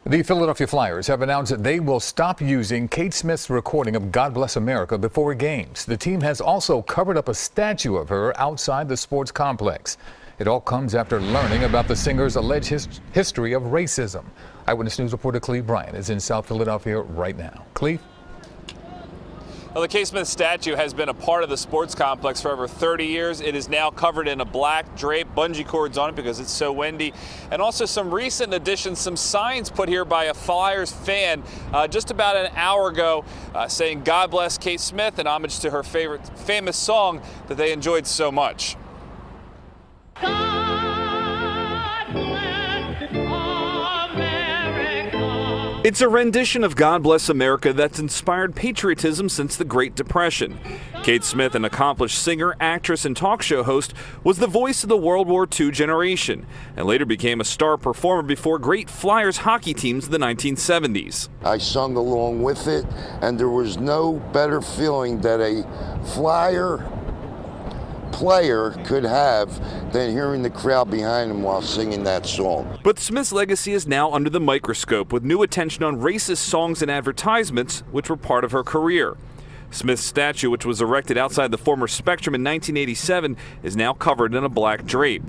The Philadelphia Flyers have announced that they will stop using Kate Smith's recording of God Bless America before games. The team has also covered up a statue of her outside the sports complex. It all comes after learning about the singer's alleged history of racism. Eyewitness News reporter Cleve Bryan is in South Philadelphia right now. Cleve? Well, the Kate Smith statue has been a part of the sports complex for over 30 years. It is now covered in a black drape, bungee cords on it because it's so windy. And also some recent additions, some signs put here by a Flyers fan just about an hour ago saying God bless Kate Smith, in homage to her favorite famous song that they enjoyed so much. It's a rendition of God Bless America that's inspired patriotism since the Great Depression. Kate Smith, an accomplished singer, actress, and talk show host, was the voice of the World War II generation and later became a star performer before great Flyers hockey teams in the 1970s. I sung along with it, and there was no better feeling that a Flyer player could have than hearing the crowd behind him while singing that song. But Smith's legacy is now under the microscope, with new attention on racist songs and advertisements, which were part of her career. Smith's statue, which was erected outside the former Spectrum in 1987, is now covered in a black drape.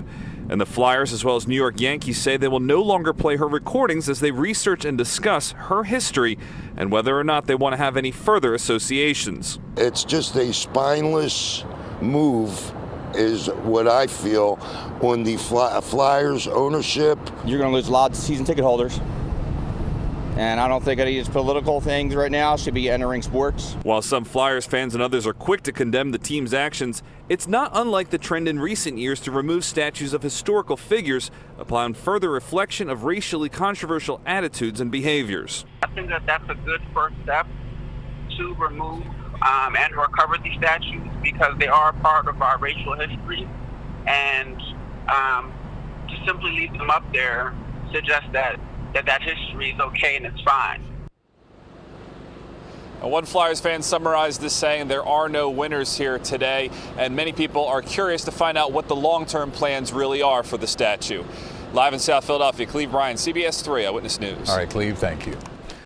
And the Flyers, as well as New York Yankees, say they will no longer play her recordings as they research and discuss her history and whether or not they want to have any further associations. It's just a spineless move, is what I feel, on the Flyers ownership. You're going to lose a lot of season ticket holders. And I don't think any of these political things right now should be entering sports. While some Flyers fans and others are quick to condemn the team's actions, it's not unlike the trend in recent years to remove statues of historical figures upon further reflection of racially controversial attitudes and behaviors. I think that that's a good first step to remove and recover these statues because they are part of our racial history, and to simply leave them up there suggests that history is okay and it's fine. One Flyers fan summarized this saying, "There are no winners here today," and many people are curious to find out what the long-term plans really are for the statue. Live in South Philadelphia, Cleve Bryan, CBS 3 Eyewitness News. All right, Cleve, thank you.